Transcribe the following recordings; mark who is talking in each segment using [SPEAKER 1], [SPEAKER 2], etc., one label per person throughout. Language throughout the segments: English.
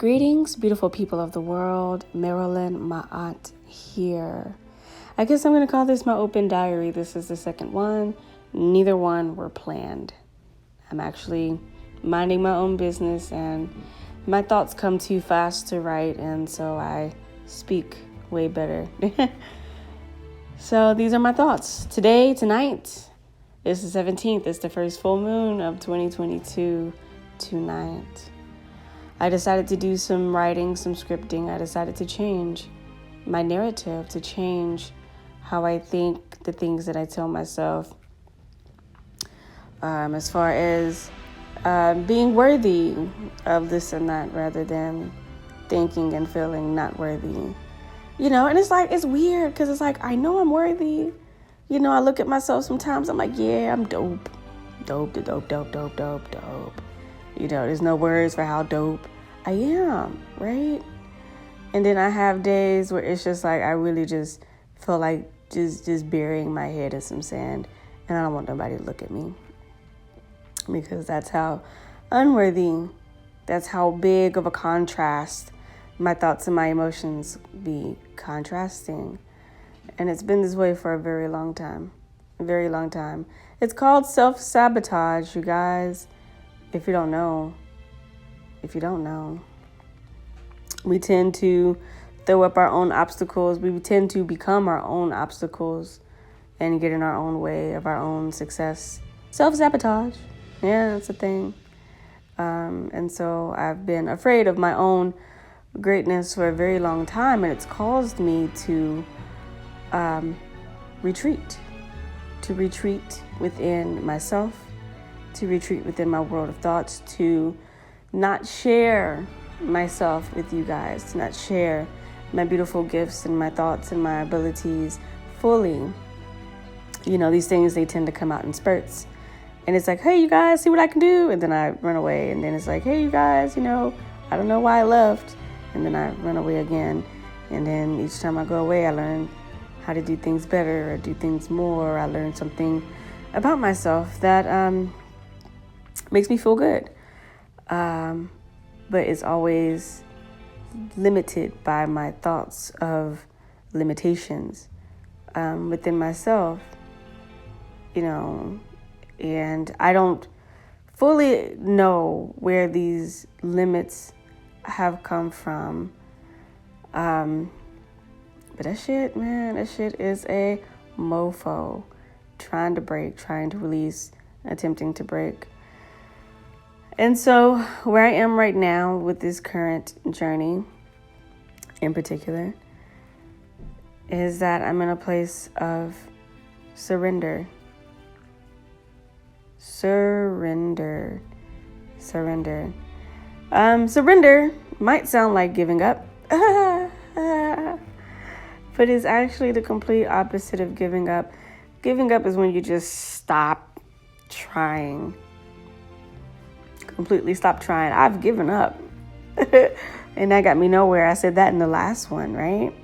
[SPEAKER 1] Greetings, beautiful people of the world. Marilyn, my aunt here. I guess I'm going to call this my open diary. This is the second one. Neither one were planned. I'm actually minding my own business and my thoughts come too fast to write, and so I speak way better. So these are my thoughts. Tonight, is the 17th. It's the first full moon of 2022 tonight. I decided to do some writing, some scripting. I decided to change my narrative, to change how I think, the things that I tell myself, as far as being worthy of this and that, rather than thinking and feeling not worthy. And it's weird because it's like, I know I'm worthy. I look at myself sometimes, I'm like, yeah, I'm dope. Dope. There's no words for how dope I am, right? And then I have days where it's just like I really just feel like just burying my head in some sand, and I don't want nobody to look at me, because that's how unworthy, that's how big of a contrast my thoughts and my emotions be contrasting. And it's been this way for a very long time. It's called self-sabotage, you guys. If you don't know, we tend to throw up our own obstacles. We tend to become our own obstacles and get in our own way of our own success. Self-sabotage. Yeah, that's a thing. And so I've been afraid of my own greatness for a very long time, and it's caused me to retreat within myself, to retreat within my world of thoughts, to not share myself with you guys, to not share my beautiful gifts and my thoughts and my abilities fully. These things, they tend to come out in spurts. And it's like, hey, you guys, see what I can do? And then I run away. And then it's like, hey, you guys, I don't know why I left. And then I run away again. And then each time I go away, I learn how to do things better or do things more. I learn something about myself that makes me feel good. But it's always limited by my thoughts of limitations within myself, and I don't fully know where these limits have come from. But that shit is a mofo. Trying to break, trying to release, attempting to break. And so where I am right now with this current journey in particular is that I'm in a place of surrender. Surrender might sound like giving up, but it's actually the complete opposite of giving up. Giving up is when you just stop trying. Completely stop trying. I've given up. And that got me nowhere. I said that in the last one, right?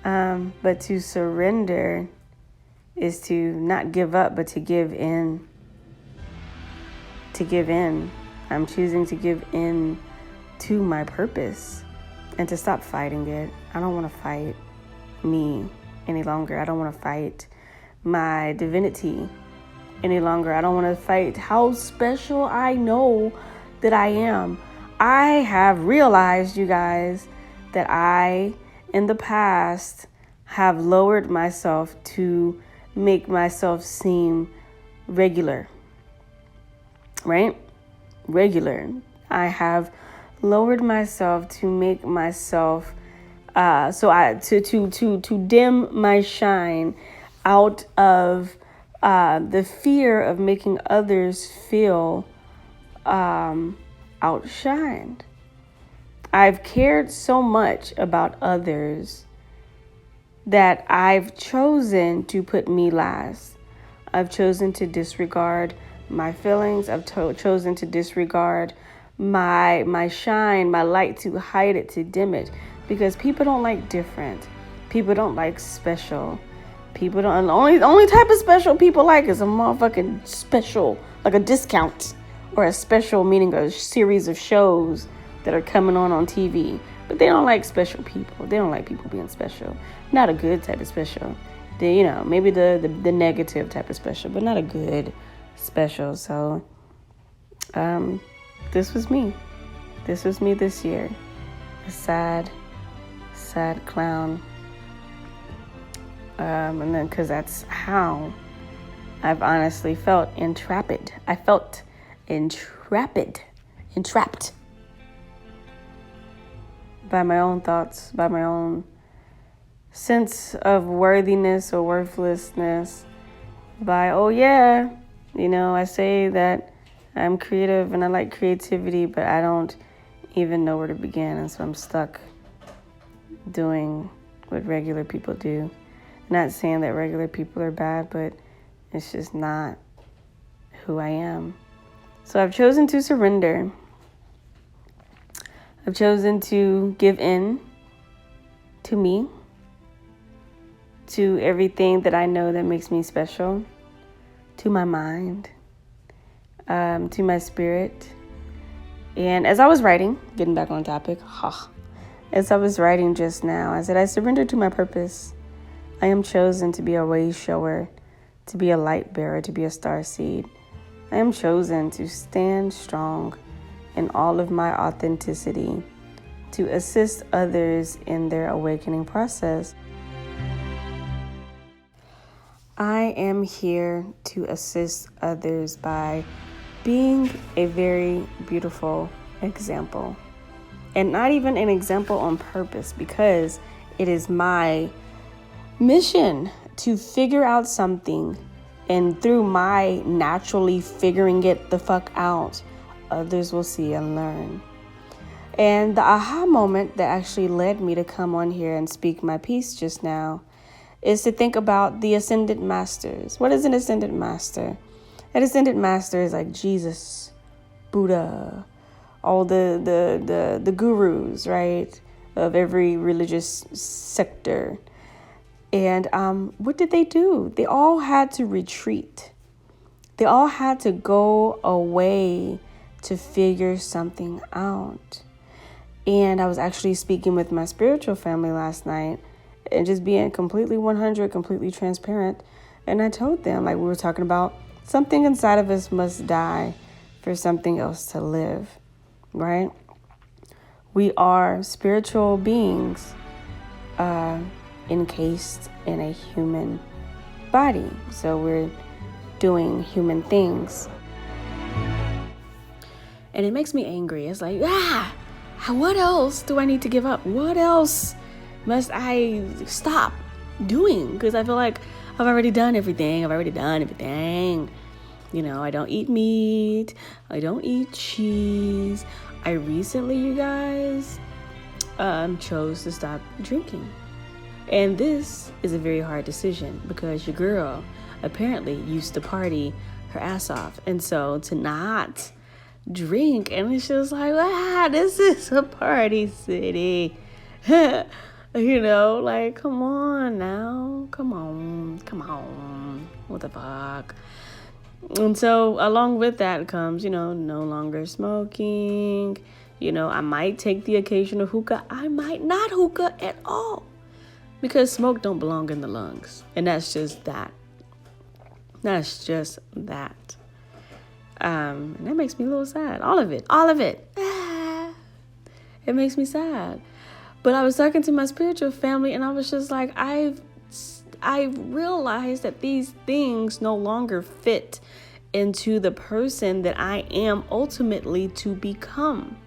[SPEAKER 1] But to surrender is to not give up, but to give in. To give in. I'm choosing to give in to my purpose and to stop fighting it. I don't want to fight me any longer. I don't want to fight my divinity any longer. I don't want to fight how special I know that I am. I have realized, you guys, that I, in the past, have lowered myself to make myself seem regular. Right? Regular. I have lowered myself to make myself to dim my shine out of the fear of making others feel outshined. I've cared so much about others that I've chosen to put me last. I've chosen to disregard my feelings. I've chosen to disregard my shine, my light, to hide it, to dim it, because people don't like different. People don't like special. People don't. The only type of special people like is a motherfucking special, like a discount or a special, meaning a series of shows that are coming on TV. But they don't like special people. They don't like people being special. Not a good type of special. Maybe the negative type of special, but not a good special. So this was me. This was me this year. A sad clown. And then because that's how I've honestly felt entrapped. I felt entrapped by my own thoughts, by my own sense of worthiness or worthlessness, by, I say that I'm creative and I like creativity, but I don't even know where to begin. And so I'm stuck doing what regular people do. Not saying that regular people are bad, but it's just not who I am. So I've chosen to surrender. I've chosen to give in to me, to everything that I know that makes me special, to my mind, to my spirit. And as I was writing, getting back on topic, as I was writing just now, I said, I surrender to my purpose. I am chosen to be a way shower, to be a light bearer, to be a star seed. I am chosen to stand strong in all of my authenticity, to assist others in their awakening process. I am here to assist others by being a very beautiful example. And not even an example on purpose, because it is my mission to figure out something, and through my naturally figuring it the fuck out, others will see and learn. And the aha moment that actually led me to come on here and speak my piece just now is to think about the ascended masters. What is an ascended master? An ascended master is like Jesus, Buddha, all the gurus, right, of every religious sector. And what did they do? They all had to retreat. They all had to go away to figure something out. And I was actually speaking with my spiritual family last night and just being completely 100, completely transparent. And I told them, like we were talking about, something inside of us must die for something else to live, right? We are spiritual beings encased in a human body. So we're doing human things. And it makes me angry. It's like, what else do I need to give up? What else must I stop doing? Because I feel like I've already done everything. I don't eat meat. I don't eat cheese. I recently, you guys, chose to stop drinking. And this is a very hard decision because your girl apparently used to party her ass off. And so to not drink, and it's just like, this is a party city. Like, come on now. Come on. What the fuck? And so along with that comes, no longer smoking. I might take the occasional hookah. I might not hookah at all. Because smoke don't belong in the lungs. And that's just that. And that makes me a little sad. All of it. It makes me sad. But I was talking to my spiritual family and I was just like, I realized that these things no longer fit into the person that I am ultimately to become.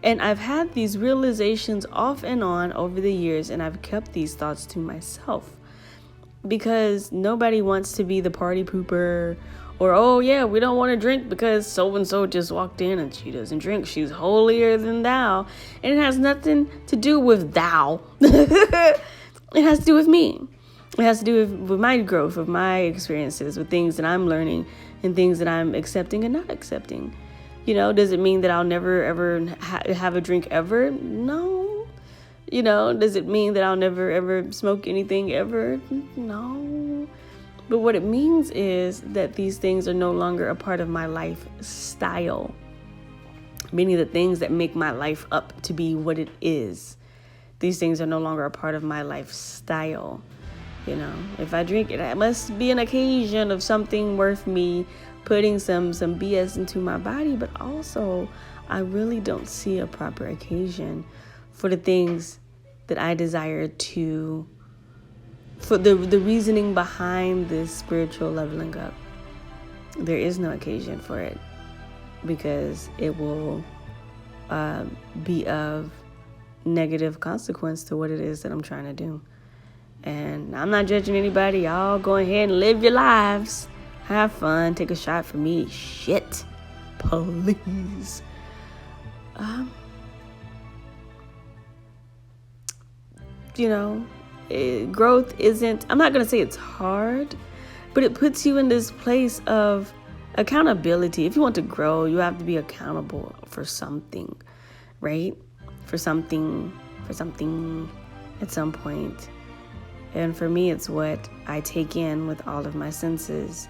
[SPEAKER 1] And I've had these realizations off and on over the years, and I've kept these thoughts to myself because nobody wants to be the party pooper or, we don't want to drink because so-and-so just walked in and she doesn't drink. She's holier than thou. And it has nothing to do with thou. It has to do with me. It has to do with my growth, with my experiences, with things that I'm learning and things that I'm accepting and not accepting. Does it mean that I'll never, ever have a drink ever? No. Does it mean that I'll never, ever smoke anything ever? No. But what it means is that these things are no longer a part of my lifestyle. Many of the things that make my life up to be what it is, these things are no longer a part of my lifestyle. If I drink it must be an occasion of something worth me putting some BS into my body. But also, I really don't see a proper occasion for the things that I desire to, for the reasoning behind this spiritual leveling up. There is no occasion for it, because it will be of negative consequence to what it is that I'm trying to do. And I'm not judging anybody. Y'all go ahead and live your lives. Have fun. Take a shot for me. Shit. Please. Growth isn't, I'm not going to say it's hard, but it puts you in this place of accountability. If you want to grow, you have to be accountable for something, right? For something at some point. And for me, it's what I take in with all of my senses.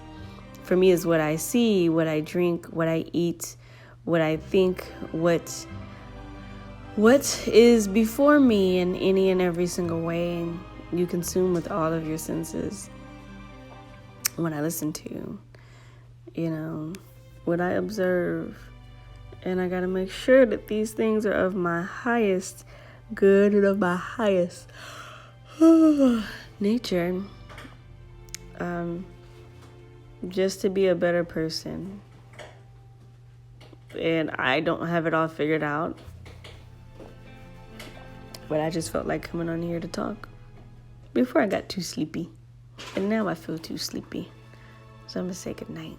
[SPEAKER 1] For me, it's what I see, what I drink, what I eat, what I think, what is before me in any and every single way you consume with all of your senses. What I listen to, what I observe. And I got to make sure that these things are of my highest good and of my highest nature. Just to be a better person. And I don't have it all figured out, but I just felt like coming on here to talk before I got too sleepy. And now I feel too sleepy. So I'm going to say goodnight.